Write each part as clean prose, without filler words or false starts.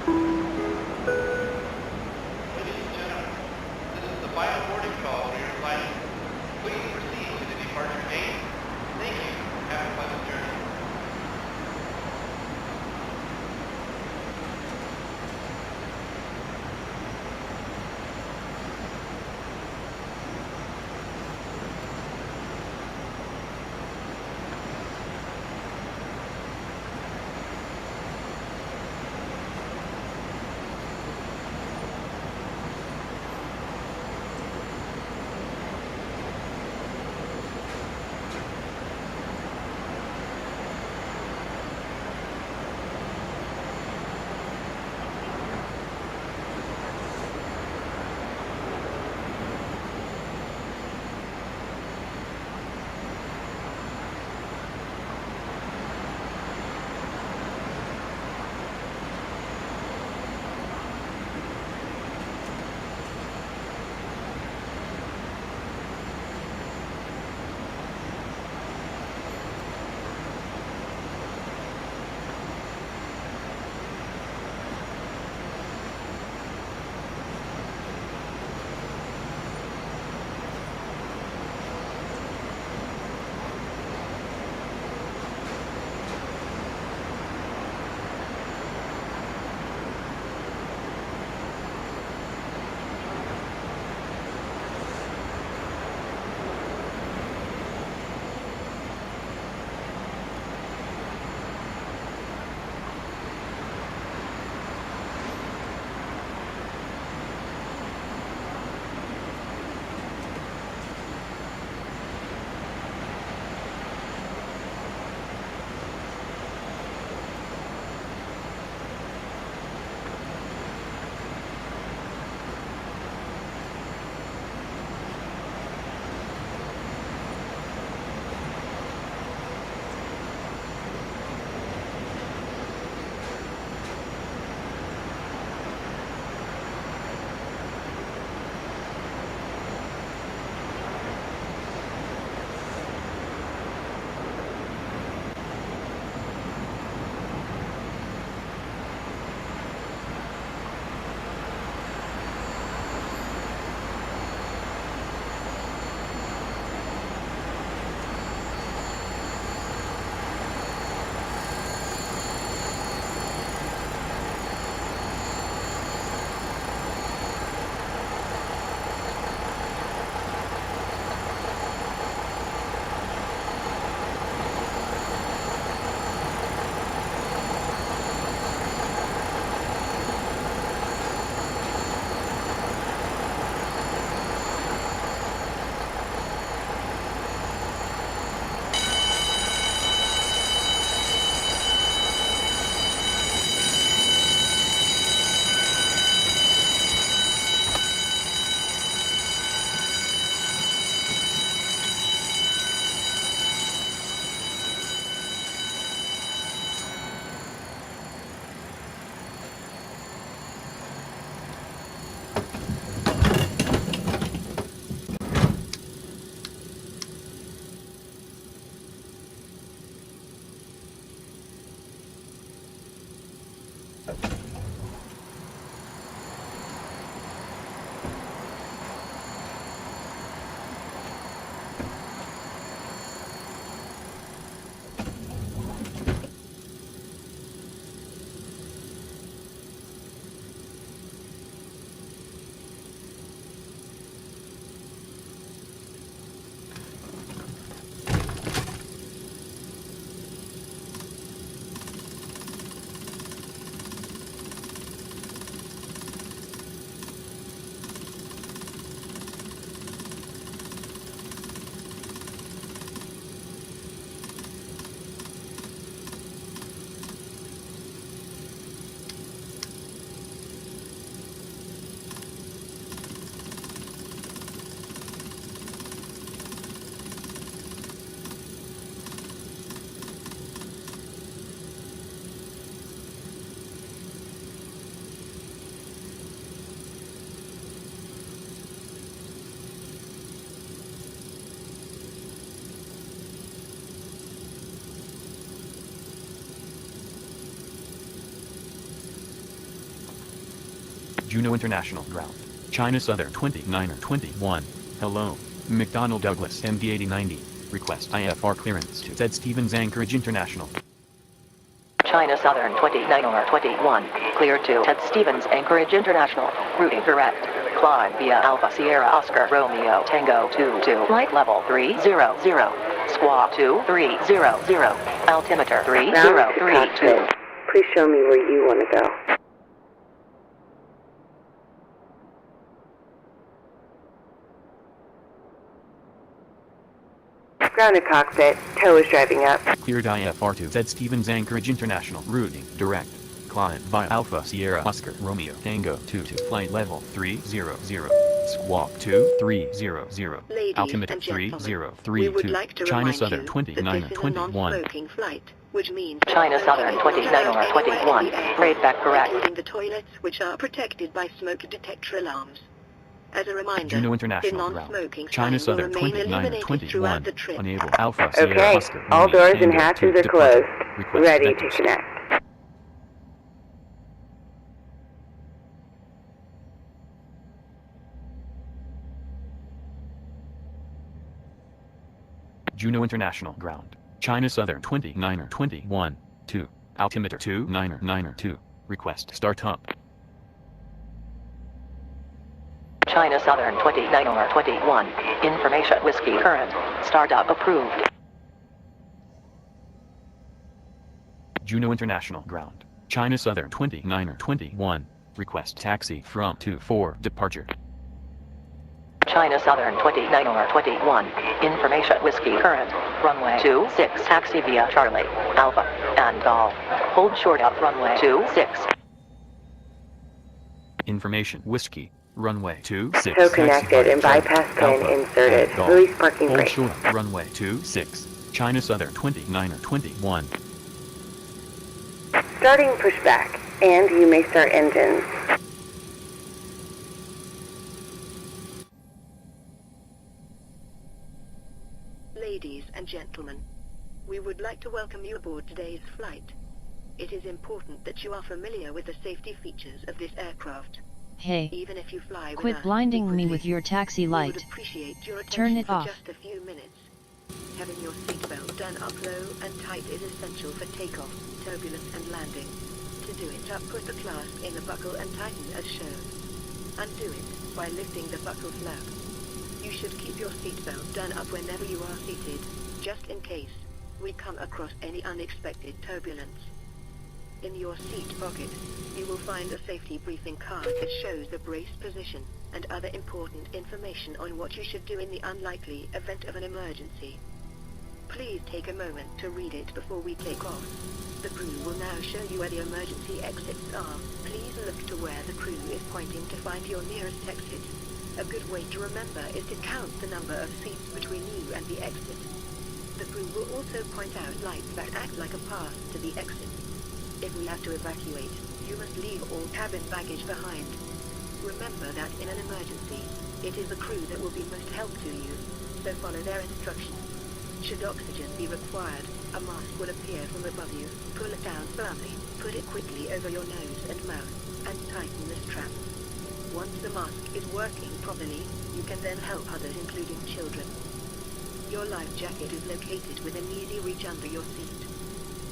Ladies and gentlemen, this is the final boarding call for your flight. Please proceed to the departure gate. Thank you. Have a pleasant journey. Juneau International Ground. China Southern 2921. Hello. McDonnell Douglas MD-90. Request IFR clearance to Ted Stevens Anchorage International. China Southern 2921. Clear to Ted Stevens Anchorage International. Routing direct. Climb via Alpha Sierra Oscar Romeo Tango 22. Flight level 300. Squawk 2300. Altimeter 3032. Please show me where you want to go. Grounded cockpit. Tow is driving up. Cleared IFR to Ted Stevens Anchorage International. Routing direct. Climb via Alpha Sierra Oscar Romeo Tango 22. Flight level 300. Squawk 2300. Altimeter 3032. We would like to China remind Southern you 2921. that this is a non-smoking flight, which means China Southern 2921. Grade back correct. including the toilets, which are protected by smoke detector alarms. As a reminder, Juneau the International Ground. non-smoking China sign will Southern remain eliminated 2921. throughout the trip. Enable Alpha Sierra Okay, Oscar all Romeo doors and Tango hatches 2 are departure. closed. Request Ready to vectors. connect. Juneau International Ground. China Southern 2921. 2. Altimeter 2992. Request startup. China Southern 2921. Information Whiskey current. Startup approved. Juneau International Ground. China Southern 2921. Request taxi from 24 departure. China Southern 2921. Information Whiskey current. Runway 26 taxi via Charlie, Alpha, and Golf. Hold short of runway 26. Information Whiskey. Runway 26. Tow connected and bypass pin inserted. Release parking Hold brake. short. Runway 26. China Southern 2921. Starting pushback, and you may start engines. Ladies and gentlemen, we would like to welcome you aboard today's flight. It is important that you are familiar with the safety features of this aircraft. Hey, Even if you fly with quit us blinding me frequently, with your taxi we would light. appreciate your Turn attention it for off. just a few minutes. Having your seatbelt done up low and tight is essential for takeoff, turbulence and landing. To do it, put the clasp in the buckle and tighten as shown. Undo it by lifting the buckle flap. You should keep your seatbelt done up whenever you are seated, just in case we come across any unexpected turbulence. In your seat pocket, you will find a safety briefing card that shows the brace position and other important information on what you should do in the unlikely event of an emergency. Please take a moment to read it before we take off. The crew will now show you where the emergency exits are. Please look to where the crew is pointing to find your nearest exit. A good way to remember is to count the number of seats between you and the exit. The crew will also point out lights that act like a path to the exit. If we have to evacuate, you must leave all cabin baggage behind. Remember that in an emergency, it is the crew that will be most help to you, so follow their instructions. Should oxygen be required, a mask will appear from above you. Pull it down firmly, put it quickly over your nose and mouth, and tighten the strap. Once the mask is working properly, you can then help others, including children. Your life jacket is located within easy reach under your seat.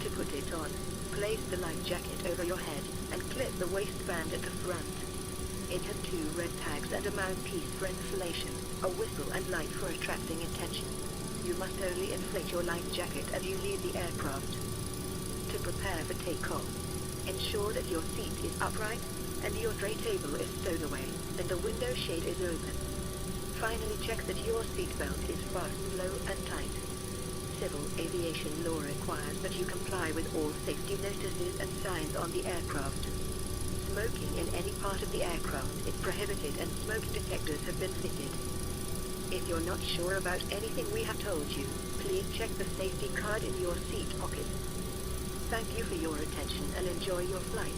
To put it on, place the life jacket over your head and clip the waistband at the front. It has 2 red tags and a mouthpiece for inflation, a whistle and light for attracting attention. You must only inflate your life jacket as you leave the aircraft. To prepare for takeoff, ensure that your seat is upright and your tray table is stowed away and the window shade is open. Finally, check that your seatbelt is fastened low and tight. Civil aviation law requires that you comply with all safety notices and signs on the aircraft. Smoking in any part of the aircraft is prohibited and smoke detectors have been fitted. If you're not sure about anything we have told you, please check the safety card in your seat pocket. Thank you for your attention and enjoy your flight.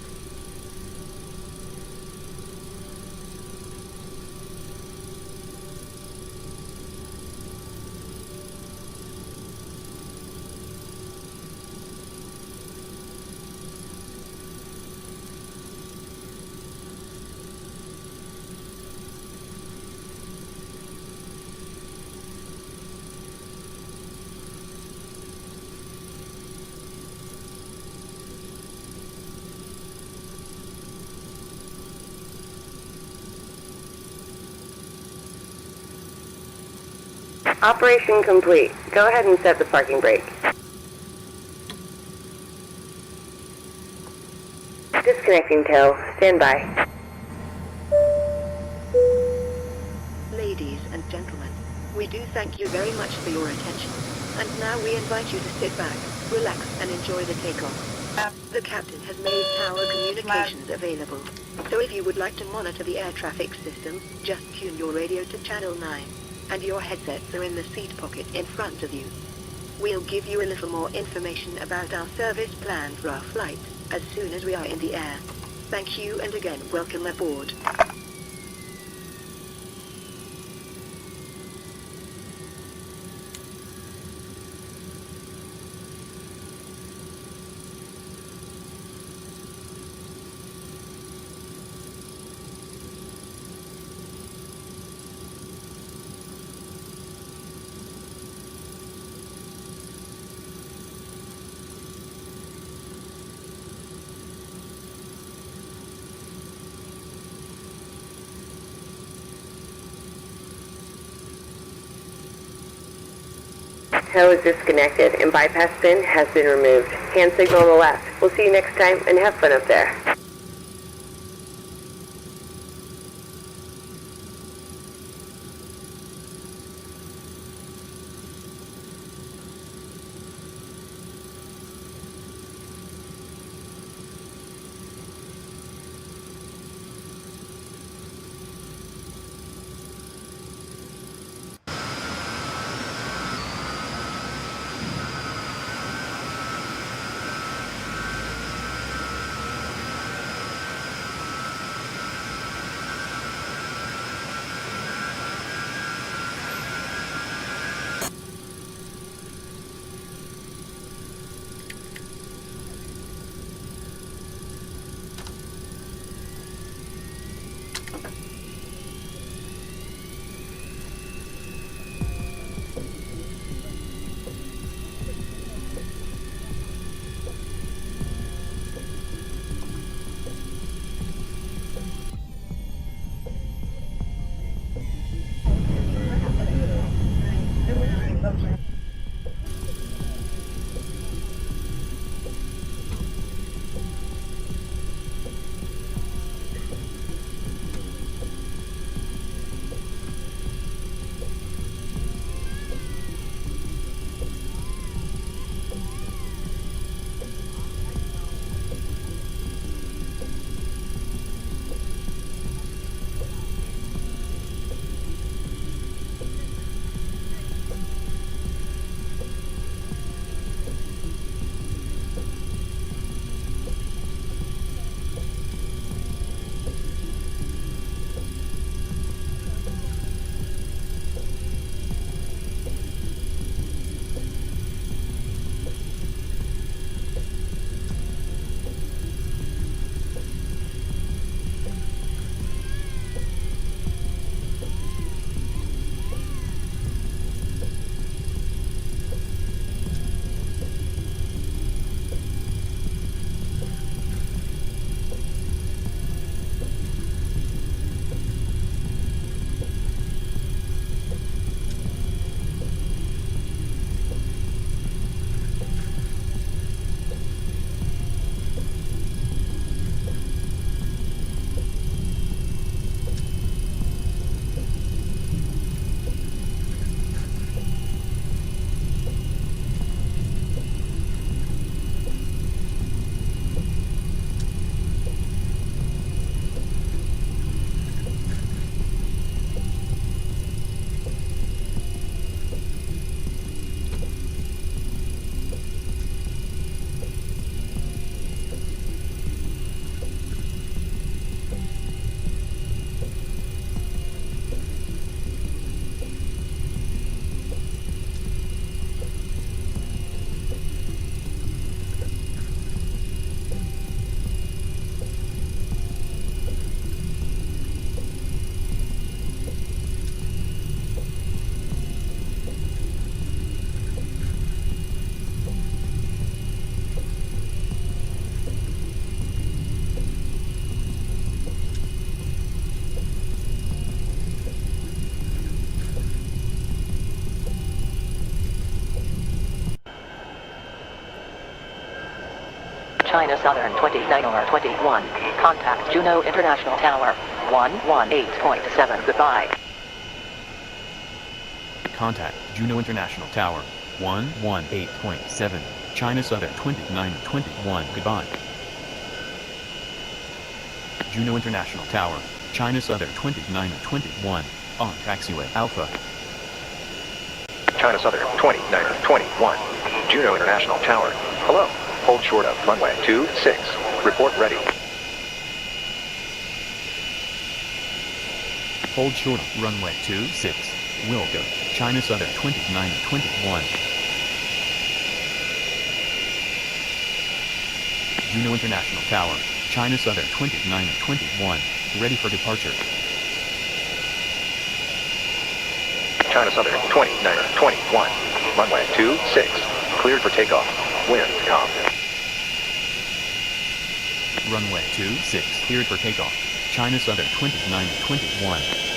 Operation complete. Go ahead and set the parking brake. Disconnecting tow. Stand by. Ladies and gentlemen, we do thank you very much for your attention. And now we invite you to sit back, relax, and enjoy the takeoff. The captain has made tower communications available. So if you would like to monitor the air traffic system, just tune your radio to channel 9. And your headsets are in the seat pocket in front of you. We'll give you a little more information about our service plan for our flight as soon as we are in the air. Thank you, and again, welcome aboard. Tow is disconnected and bypass pin has been removed. Hand signal on the left. We'll see you next time and have fun up there. China Southern 29 or 21. Contact Juno International Tower 118.7. Goodbye. Contact Juno International Tower 118.7. China Southern 2921. Goodbye. Juno International Tower, China Southern 2921. On taxiway Alpha. China Southern 2921. Juno International Tower. Hello. Hold short of runway 26. Report ready. Hold short of runway 26. Will go. China Southern 2921. Juno International Tower, China Southern 2921. Ready for departure. China Southern 2921. Runway 26. Cleared for takeoff. Wind calm. Runway 26 cleared for takeoff. China Southern 2921.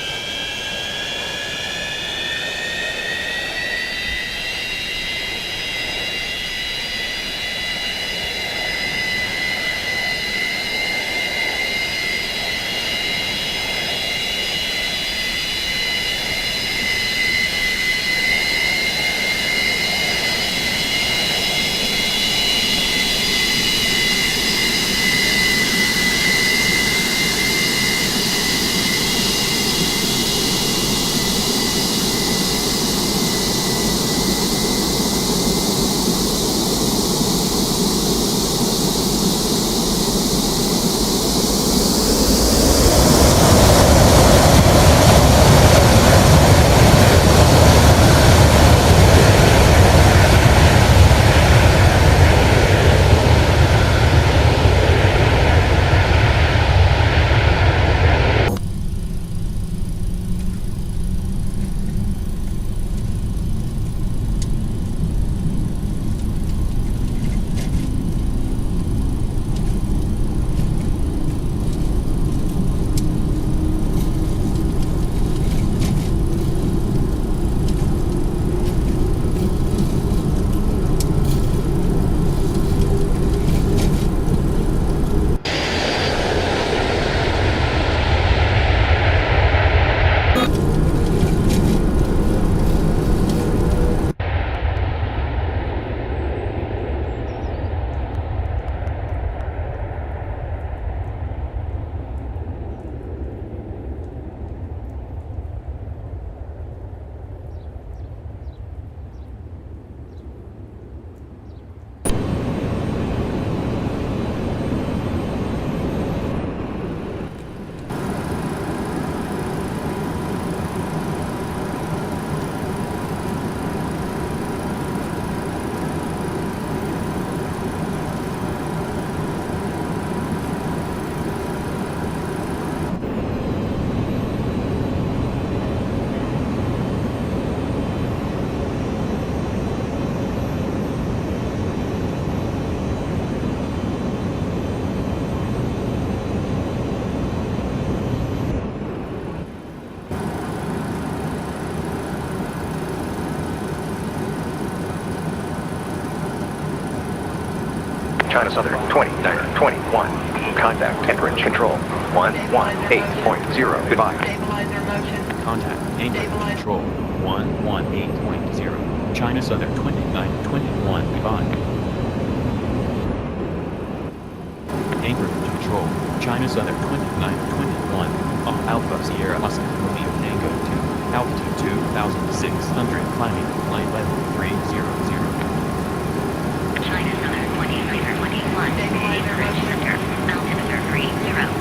China Southern 2921. Contact anchorage control 118.0. Goodbye. Contact anchorage control 118.0. China Southern 2921. Goodbye. Anchorage control, China Southern 2921. On Alpha Sierra Oscar Romeo Tango 2. Altitude 2,600. Climbing. Flight level 300. China Southern 2921. Altimeter 30.